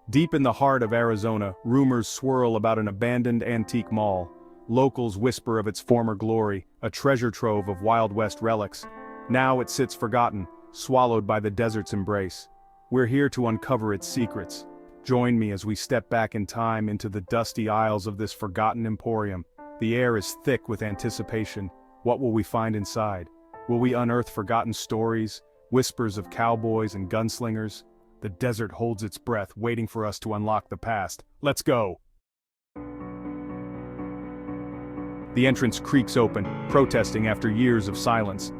Deep in the heart of Arizona, rumors swirl about an abandoned antique mall. Locals whisper of its former glory, a treasure trove of Wild West relics. Now it sits forgotten, swallowed by the desert's embrace. We're here to uncover its secrets. Join me as we step back in time into the dusty aisles of this forgotten emporium. The air is thick with anticipation. What will we find inside? Will we unearth forgotten stories, whispers of cowboys and gunslingers? The desert holds its breath, waiting for us to unlock the past. Let's go! The entrance creaks open, protesting after years of silence.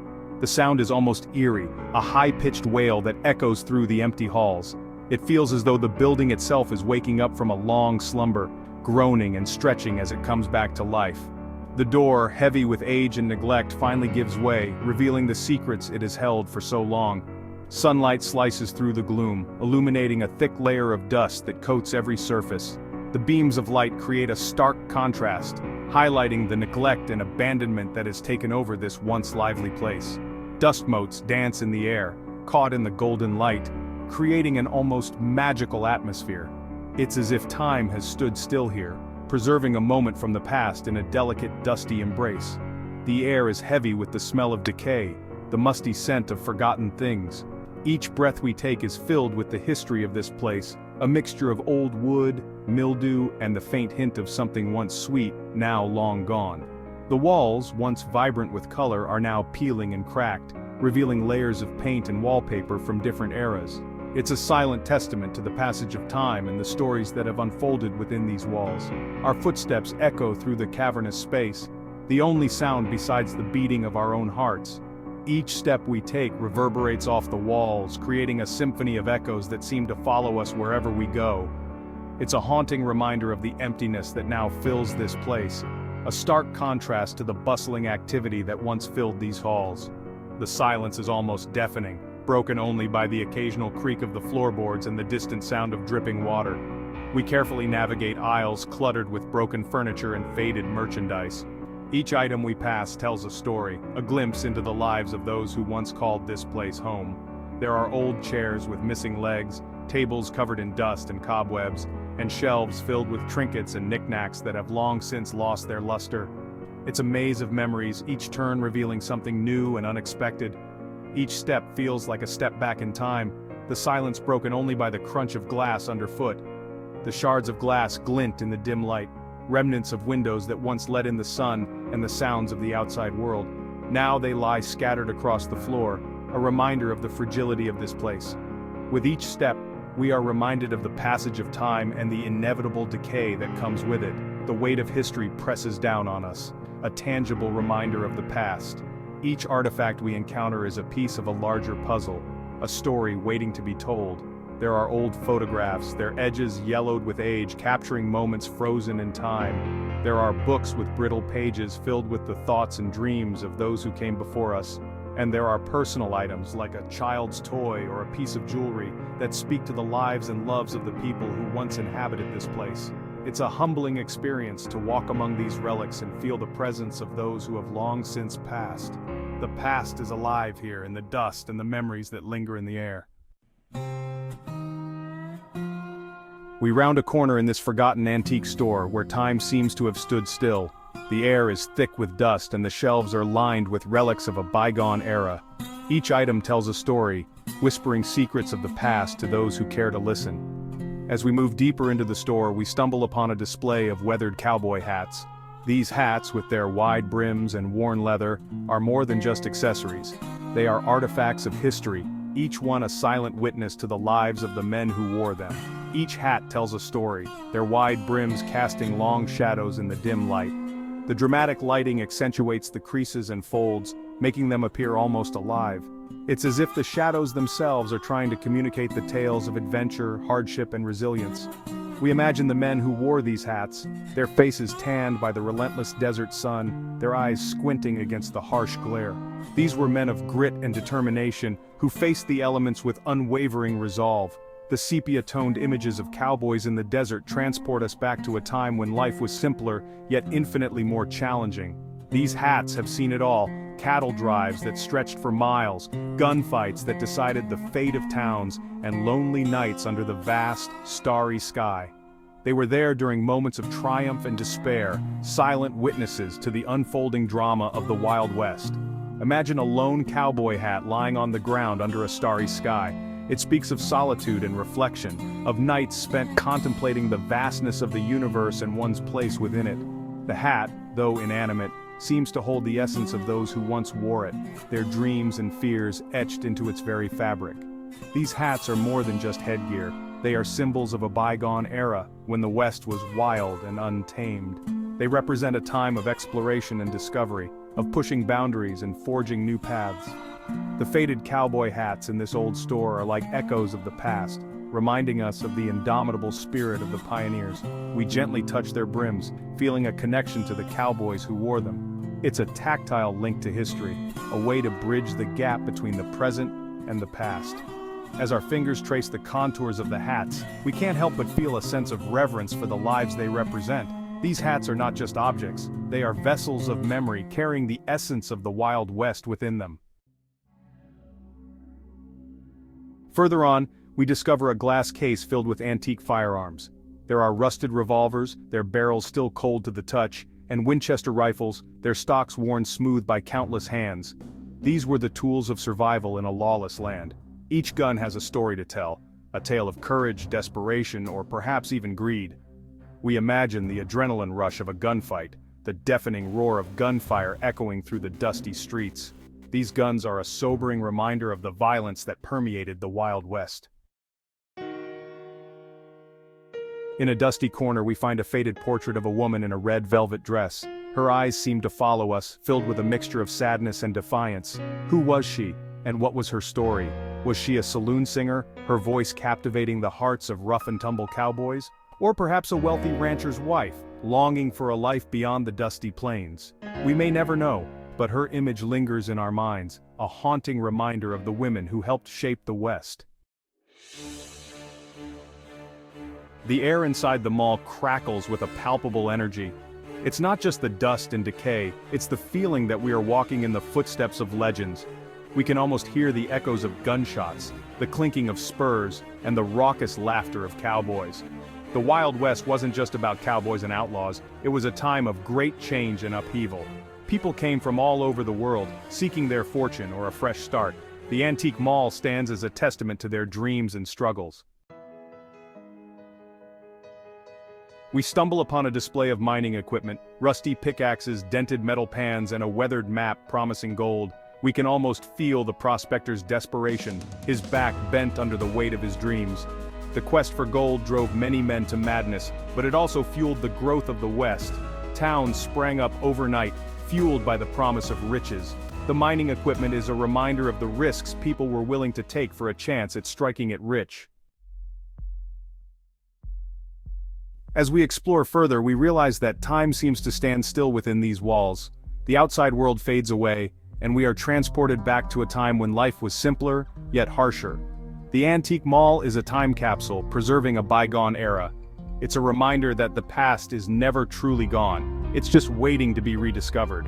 The sound is almost eerie, a high-pitched wail that echoes through the empty halls. It feels as though the building itself is waking up from a long slumber, groaning and stretching as it comes back to life. The door, heavy with age and neglect, finally gives way, revealing the secrets it has held for so long. Sunlight slices through the gloom, illuminating a thick layer of dust that coats every surface. The beams of light create a stark contrast, highlighting the neglect and abandonment that has taken over this once lively place. Dust motes dance in the air, caught in the golden light, creating an almost magical atmosphere. It's as if time has stood still here, preserving a moment from the past in a delicate, dusty embrace. The air is heavy with the smell of decay, the musty scent of forgotten things. Each breath we take is filled with the history of this place, a mixture of old wood, mildew, and the faint hint of something once sweet, now long gone. The walls, once vibrant with color, are now peeling and cracked, revealing layers of paint and wallpaper from different eras. It's a silent testament to the passage of time and the stories that have unfolded within these walls. Our footsteps echo through the cavernous space, the only sound besides the beating of our own hearts. Each step we take reverberates off the walls, creating a symphony of echoes that seem to follow us wherever we go. It's a haunting reminder of the emptiness that now fills this place, a stark contrast to the bustling activity that once filled these halls. The silence is almost deafening, broken only by the occasional creak of the floorboards and the distant sound of dripping water. We carefully navigate aisles cluttered with broken furniture and faded merchandise. Each item we pass tells a story, a glimpse into the lives of those who once called this place home. There are old chairs with missing legs, tables covered in dust and cobwebs, and shelves filled with trinkets and knickknacks that have long since lost their luster. It's a maze of memories, each turn revealing something new and unexpected. Each step feels like a step back in time, the silence broken only by the crunch of glass underfoot. The shards of glass glint in the dim light, remnants of windows that once let in the sun and the sounds of the outside world. Now they lie scattered across the floor, a reminder of the fragility of this place. With each step, we are reminded of the passage of time and the inevitable decay that comes with it. The weight of history presses down on us, a tangible reminder of the past. Each artifact we encounter is a piece of a larger puzzle, a story waiting to be told. There are old photographs, their edges yellowed with age, capturing moments frozen in time. There are books with brittle pages filled with the thoughts and dreams of those who came before us. And there are personal items like a child's toy or a piece of jewelry that speak to the lives and loves of the people who once inhabited this place. It's a humbling experience to walk among these relics and feel the presence of those who have long since passed. The past is alive here in the dust and the memories that linger in the air. We round a corner in this forgotten antique store where time seems to have stood still. The air is thick with dust and the shelves are lined with relics of a bygone era. Each item tells a story, whispering secrets of the past to those who care to listen. As we move deeper into the store, we stumble upon a display of weathered cowboy hats. These hats, with their wide brims and worn leather, are more than just accessories. They are artifacts of history, each one a silent witness to the lives of the men who wore them. Each hat tells a story, their wide brims casting long shadows in the dim light. The dramatic lighting accentuates the creases and folds, making them appear almost alive. It's as if the shadows themselves are trying to communicate the tales of adventure, hardship, and resilience. We imagine the men who wore these hats, their faces tanned by the relentless desert sun, their eyes squinting against the harsh glare. These were men of grit and determination who faced the elements with unwavering resolve. The sepia-toned images of cowboys in the desert transport us back to a time when life was simpler, yet infinitely more challenging. These hats have seen it all: cattle drives that stretched for miles, gunfights that decided the fate of towns, and lonely nights under the vast, starry sky. They were there during moments of triumph and despair, silent witnesses to the unfolding drama of the Wild West. Imagine a lone cowboy hat lying on the ground under a starry sky. It speaks of solitude and reflection, of nights spent contemplating the vastness of the universe and one's place within it. The hat, though inanimate, seems to hold the essence of those who once wore it, their dreams and fears etched into its very fabric. These hats are more than just headgear. They are symbols of a bygone era, when the West was wild and untamed. They represent a time of exploration and discovery, of pushing boundaries and forging new paths. The faded cowboy hats in this old store are like echoes of the past, reminding us of the indomitable spirit of the pioneers. We gently touch their brims, feeling a connection to the cowboys who wore them. It's a tactile link to history, a way to bridge the gap between the present and the past. As our fingers trace the contours of the hats, we can't help but feel a sense of reverence for the lives they represent. These hats are not just objects, they are vessels of memory carrying the essence of the Wild West within them. Further on, we discover a glass case filled with antique firearms. There are rusted revolvers, their barrels still cold to the touch, and Winchester rifles, their stocks worn smooth by countless hands. These were the tools of survival in a lawless land. Each gun has a story to tell, a tale of courage, desperation, or perhaps even greed. We imagine the adrenaline rush of a gunfight, the deafening roar of gunfire echoing through the dusty streets. These guns are a sobering reminder of the violence that permeated the Wild West. In a dusty corner we find a faded portrait of a woman in a red velvet dress. Her eyes seem to follow us, filled with a mixture of sadness and defiance. Who was she, and what was her story? Was she a saloon singer, her voice captivating the hearts of rough-and-tumble cowboys? Or perhaps a wealthy rancher's wife, longing for a life beyond the dusty plains? We may never know, but her image lingers in our minds, a haunting reminder of the women who helped shape the West. The air inside the mall crackles with a palpable energy. It's not just the dust and decay, it's the feeling that we are walking in the footsteps of legends. We can almost hear the echoes of gunshots, the clinking of spurs, and the raucous laughter of cowboys. The Wild West wasn't just about cowboys and outlaws, it was a time of great change and upheaval. People came from all over the world, seeking their fortune or a fresh start. The antique mall stands as a testament to their dreams and struggles. We stumble upon a display of mining equipment, rusty pickaxes, dented metal pans, and a weathered map promising gold. We can almost feel the prospector's desperation, his back bent under the weight of his dreams. The quest for gold drove many men to madness, but it also fueled the growth of the West. Towns sprang up overnight, fueled by the promise of riches. The mining equipment is a reminder of the risks people were willing to take for a chance at striking it rich. As we explore further, we realize that time seems to stand still within these walls. The outside world fades away, and we are transported back to a time when life was simpler, yet harsher. The antique mall is a time capsule, preserving a bygone era. It's a reminder that the past is never truly gone, it's just waiting to be rediscovered.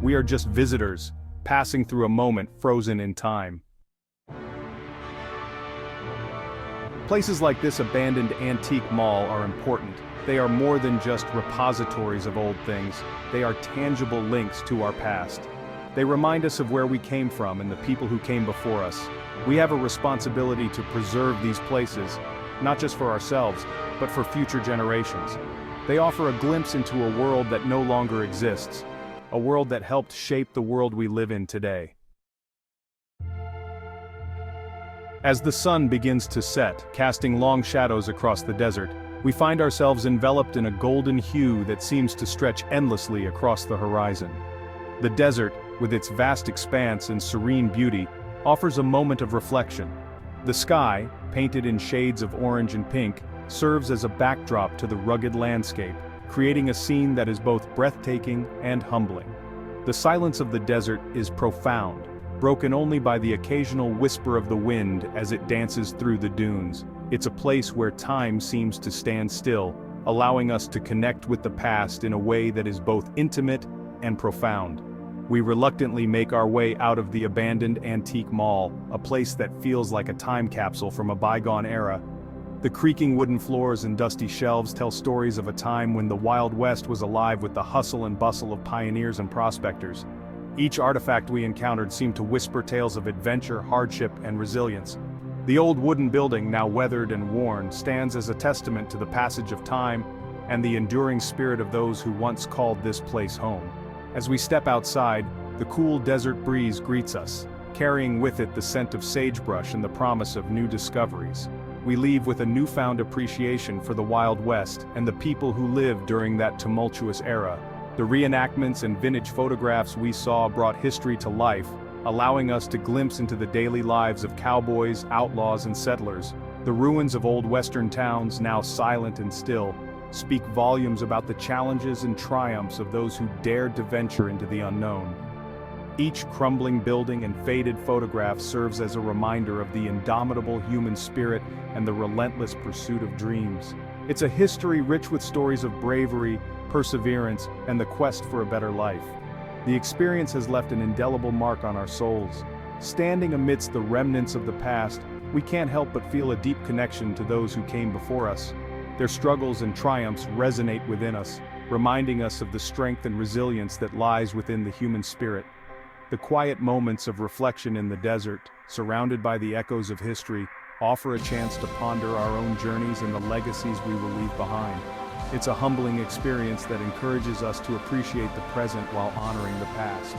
We are just visitors, passing through a moment frozen in time. Places like this abandoned antique mall are important. They are more than just repositories of old things, they are tangible links to our past. They remind us of where we came from and the people who came before us. We have a responsibility to preserve these places, not just for ourselves, but for future generations. They offer a glimpse into a world that no longer exists, a world that helped shape the world we live in today. As the sun begins to set, casting long shadows across the desert, we find ourselves enveloped in a golden hue that seems to stretch endlessly across the horizon. The desert, with its vast expanse and serene beauty, offers a moment of reflection. The sky, painted in shades of orange and pink, serves as a backdrop to the rugged landscape, creating a scene that is both breathtaking and humbling. The silence of the desert is profound, broken only by the occasional whisper of the wind as it dances through the dunes. It's a place where time seems to stand still, allowing us to connect with the past in a way that is both intimate and profound. We reluctantly make our way out of the abandoned antique mall, a place that feels like a time capsule from a bygone era. The creaking wooden floors and dusty shelves tell stories of a time when the Wild West was alive with the hustle and bustle of pioneers and prospectors. Each artifact we encountered seemed to whisper tales of adventure, hardship, and resilience. The old wooden building, now weathered and worn, stands as a testament to the passage of time and the enduring spirit of those who once called this place home. As we step outside, the cool desert breeze greets us, carrying with it the scent of sagebrush and the promise of new discoveries. We leave with a newfound appreciation for the Wild West and the people who lived during that tumultuous era. The reenactments and vintage photographs we saw brought history to life, allowing us to glimpse into the daily lives of cowboys, outlaws, and settlers. The ruins of old western towns, now silent and still, speak volumes about the challenges and triumphs of those who dared to venture into the unknown. Each crumbling building and faded photograph serves as a reminder of the indomitable human spirit and the relentless pursuit of dreams. It's a history rich with stories of bravery, perseverance, and the quest for a better life. The experience has left an indelible mark on our souls. Standing amidst the remnants of the past, we can't help but feel a deep connection to those who came before us. Their struggles and triumphs resonate within us, reminding us of the strength and resilience that lies within the human spirit. The quiet moments of reflection in the desert, surrounded by the echoes of history, offer a chance to ponder our own journeys and the legacies we will leave behind. It's a humbling experience that encourages us to appreciate the present while honoring the past.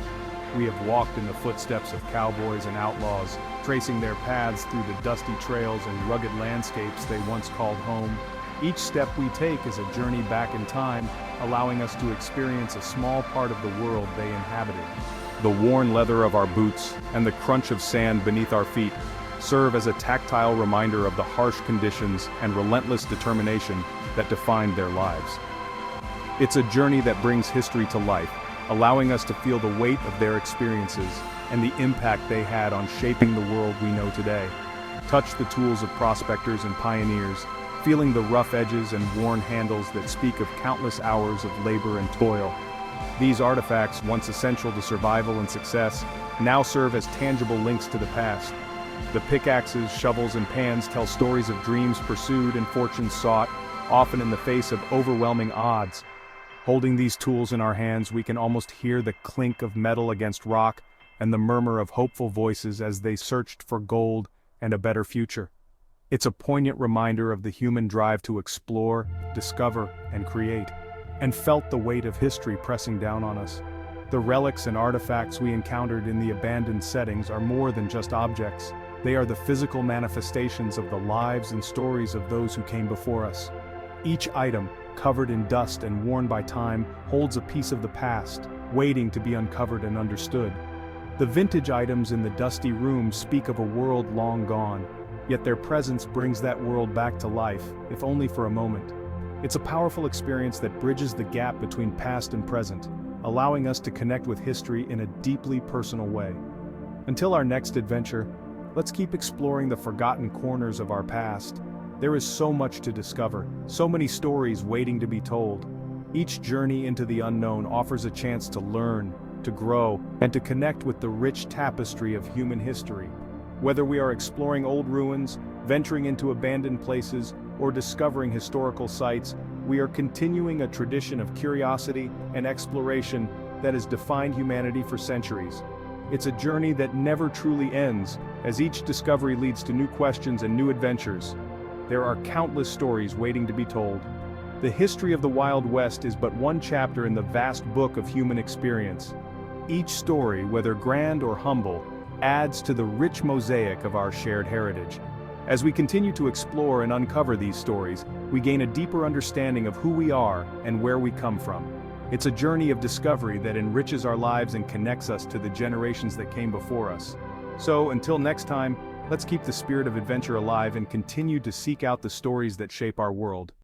We have walked in the footsteps of cowboys and outlaws, tracing their paths through the dusty trails and rugged landscapes they once called home. Each step we take is a journey back in time, allowing us to experience a small part of the world they inhabited. The worn leather of our boots and the crunch of sand beneath our feet serve as a tactile reminder of the harsh conditions and relentless determination that defined their lives. It's a journey that brings history to life, allowing us to feel the weight of their experiences and the impact they had on shaping the world we know today. Touch the tools of prospectors and pioneers, feeling the rough edges and worn handles that speak of countless hours of labor and toil. These artifacts, once essential to survival and success, now serve as tangible links to the past. The pickaxes, shovels, and pans tell stories of dreams pursued and fortunes sought, often in the face of overwhelming odds. Holding these tools in our hands, we can almost hear the clink of metal against rock and the murmur of hopeful voices as they searched for gold and a better future. It's a poignant reminder of the human drive to explore, discover, and create, and felt the weight of history pressing down on us. The relics and artifacts we encountered in the abandoned settings are more than just objects. They are the physical manifestations of the lives and stories of those who came before us. Each item, covered in dust and worn by time, holds a piece of the past, waiting to be uncovered and understood. The vintage items in the dusty rooms speak of a world long gone, yet their presence brings that world back to life, if only for a moment. It's a powerful experience that bridges the gap between past and present, allowing us to connect with history in a deeply personal way. Until our next adventure, let's keep exploring the forgotten corners of our past. There is so much to discover, so many stories waiting to be told. Each journey into the unknown offers a chance to learn, to grow, and to connect with the rich tapestry of human history. Whether we are exploring old ruins, venturing into abandoned places, or discovering historical sites, we are continuing a tradition of curiosity and exploration that has defined humanity for centuries. It's a journey that never truly ends, as each discovery leads to new questions and new adventures. There are countless stories waiting to be told. The history of the Wild West is but one chapter in the vast book of human experience. Each story, whether grand or humble, adds to the rich mosaic of our shared heritage. As we continue to explore and uncover these stories, we gain a deeper understanding of who we are and where we come from. It's a journey of discovery that enriches our lives and connects us to the generations that came before us. So, until next time, let's keep the spirit of adventure alive and continue to seek out the stories that shape our world.